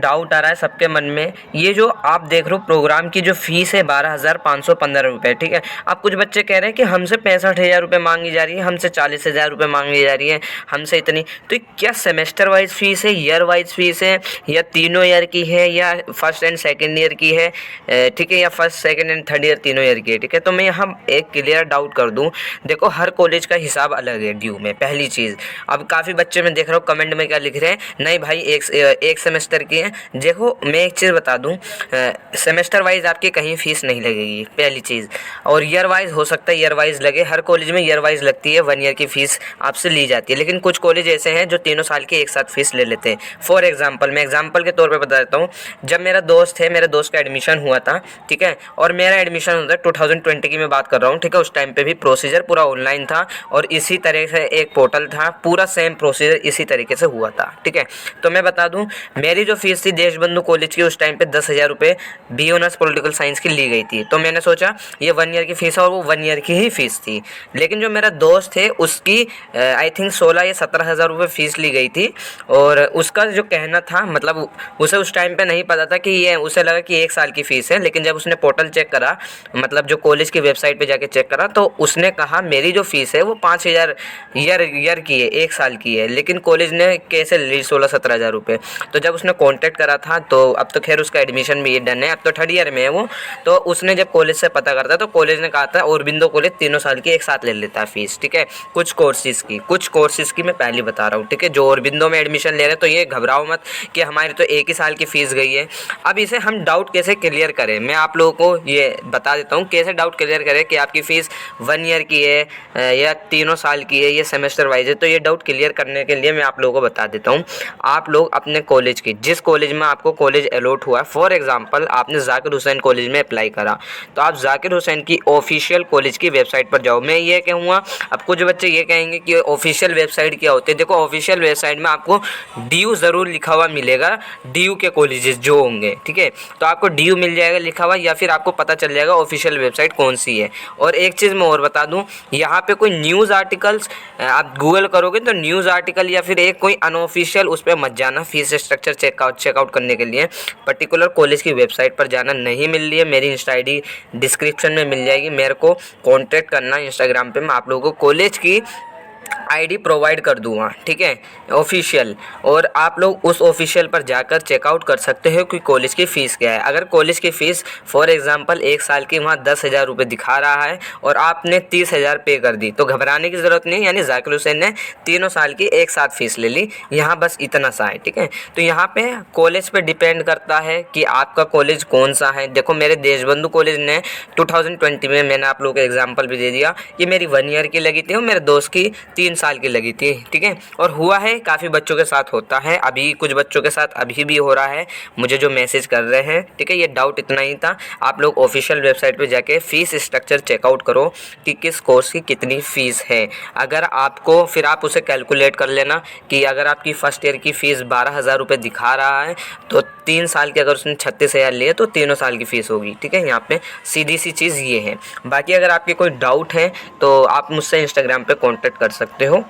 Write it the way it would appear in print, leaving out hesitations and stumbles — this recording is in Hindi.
डाउट आ रहा है सबके मन में, ये जो आप देख रहे हो प्रोग्राम की जो फीस है 12,515 रुपये, ठीक है। अब कुछ बच्चे कह रहे हैं कि हमसे 65,000 रुपये मांगी जा रही है, हमसे 40,000 रुपये मांगी जा रही है, हमसे इतनी। तो क्या सेमेस्टर वाइज फीस है, ईयर वाइज फीस है, या तीनों ईयर की है, या फर्स्ट एंड सेकेंड ईयर की है, ठीक है, या first second and third year तीनों ईयर की है, ठीक है। तो मैं यहाँ एक क्लियर डाउट कर दूँ, देखो हर कॉलेज का हिसाब अलग है ड्यू में, पहली चीज़। अब काफ़ी बच्चे मैं देख रहा हूँ कमेंट में क्या लिख रहे हैं, नहीं भाई एक सेमेस्टर की है। देखो मैं एक चीज़ बता दूं, सेमेस्टर वाइज आपकी कहीं फीस नहीं लगेगी, पहली चीज़। और ईयर वाइज हो सकता है ईयर वाइज लगे, हर कॉलेज में ईयर वाइज लगती है, 1 ईयर की फ़ीस आपसे ली जाती है। लेकिन कुछ कॉलेज ऐसे हैं जो तीनों साल की एक साथ फीस ले लेते हैं। फॉर एग्जाम्पल, मैं एग्जाम्पल के तौर पर बता देता हूँ, जब मेरा दोस्त है, मेरे दोस्त का एडमिशन हुआ था, ठीक है, और मेरा एडमिशन होता है 2020 की मैं बात कर रहा हूँ, ठीक है। उस टाइम पे भी प्रोसीजर पूरा ऑनलाइन था और इसी तरह से एक पोर्टल था, पूरा सेम प्रोसीजर इसी तरीके से हुआ था, ठीक है। तो मैं बता दूं, मेरी जो फीस थी देशबंधु कॉलेज की उस टाइम पे 10,000 रुपये बी ऑनर्स पॉलिटिकल साइंस की ली गई थी। तो मैंने सोचा ये 1 ईयर की फ़ीस है और वो 1 ईयर की ही फ़ीस थी। लेकिन जो मेरा दोस्त है उसकी आई थिंक 16 या 17,000 रुपये फ़ीस ली गई थी। और उसका जो कहना था, मतलब उसे उस टाइम पे नहीं पता था कि ये, उसे लगा कि 1 साल की फ़ीस है। लेकिन जब उसने पोर्टल चेक करा, मतलब जो कॉलेज की वेबसाइट पे जाके चेक करा, तो उसने कहा मेरी जो फ़ीस है वो 5,000 ईयर की है, 1 साल की है। लेकिन कॉलेज ने कैसे ली 16-17,000 रुपये। तो जब उसने कांटेक्ट करा था, तो अब तो खैर उसका एडमिशन भी डन है, अब तो थर्ड ईयर में है वो। तो उसने जब कॉलेज से पता करता, तो कॉलेज ने कहा था औरबिंदो कॉलेज तीनों साल की एक साथ ले लेता है फीस, ठीक है। कुछ कोर्सेज़ की मैं पहले बता रहा हूँ, ठीक है। जो औरबिंदो में एडमिशन ले रहे हैं तो ये घबराओ मत कि हमारी तो 1 ही साल की फ़ीस गई है। अब इसे हम डाउट कैसे क्लियर करें, मैं आप लोगों को ये बता देता हूँ कैसे डाउट क्लियर करें कि आपकी फ़ीस 1 ईयर की है या तीनों साल की है, ये सेमेस्टर वाइज है। तो ये डाउट क्लियर करने के लिए मैं आप लोगों को बता देता हूँ। आप लोग अपने कॉलेज की, जिस कॉलेज में आपको कॉलेज अलॉट हुआ है, फॉर एग्जांपल आपने जाकिर हुसैन कॉलेज में अप्लाई करा, तो आप जाकिर हुसैन की ऑफिशियल कॉलेज की वेबसाइट पर जाओ। मैं ये कहूँगा, अब कुछ बच्चे ये कहेंगे कि ऑफिशियल वेबसाइट क्या होती है। देखो ऑफिशियल वेबसाइट में आपको ड्यू ज़रूर लिखा हुआ मिलेगा, ड्यू के कॉलेजेस जो होंगे, ठीक है। तो आपको ड्यू मिल जाएगा लिखा हुआ, या फिर आपको पता चल जाएगा ऑफिशियल वेबसाइट कौन सी है। और एक चीज़ मैं और बता दूँ, यहाँ पे कोई न्यूज़ आर्टिकल्स आप गूगल करोगे तो न्यूज़ आर्टिकल या फिर एक कोई अनऑफिशियल उस पर मत जाना। फीस स्ट्रक्चर चेकआउट करने के लिए पर्टिकुलर कॉलेज की वेबसाइट पर जाना। नहीं मिल रही है, मेरी इंस्टा ID डिस्क्रिप्शन में मिल जाएगी, मेरे को कॉन्टैक्ट करना इंस्टाग्राम पे, मैं आप लोगों को कॉलेज की ID प्रोवाइड कर दूँगा, ठीक है, ऑफिशियल। और आप लोग उस ऑफिशियल पर जाकर चेकआउट कर सकते हो कि कॉलेज की फ़ीस क्या है। अगर कॉलेज की फ़ीस फॉर एग्जांपल 1 साल की वहाँ 10,000 रुपये दिखा रहा है और आपने 30,000 पे कर दी, तो घबराने की ज़रूरत नहीं। यानी जाकिर हुसैन ने तीनों साल की एक साथ फ़ीस ले ली, यहाँ बस इतना सा है, ठीक है। तो यहाँ पे कॉलेज पे डिपेंड करता है कि आपका कॉलेज कौन सा है। देखो मेरे देशबंधु कॉलेज ने 2020 में, मैंने आप लोगों को एग्जाम्पल भी दे दिया, कि मेरी 1 ईयर की लगी थी और मेरे दोस्त की 3 साल की लगी थी, ठीक है। और हुआ है, काफ़ी बच्चों के साथ होता है, अभी कुछ बच्चों के साथ अभी भी हो रहा है, मुझे जो मैसेज कर रहे हैं, ठीक है। ये डाउट इतना ही था। आप लोग ऑफिशियल वेबसाइट पे जाके फ़ीस स्ट्रक्चर चेकआउट करो कि किस कोर्स की कितनी फ़ीस है। अगर आपको, फिर आप उसे कैलकुलेट कर लेना कि अगर आपकी फ़र्स्ट ईयर की फ़ीस 12,000 रुपये दिखा रहा है, तो 3 साल की अगर उसने 36,000 लिए तो तीनों साल की फ़ीस होगी, ठीक है। यहाँ पे सीधी सी चीज़ ये है। बाकी अगर आपके कोई डाउट है तो आप मुझसे इंस्टाग्राम पे कांटेक्ट कर सकते हो।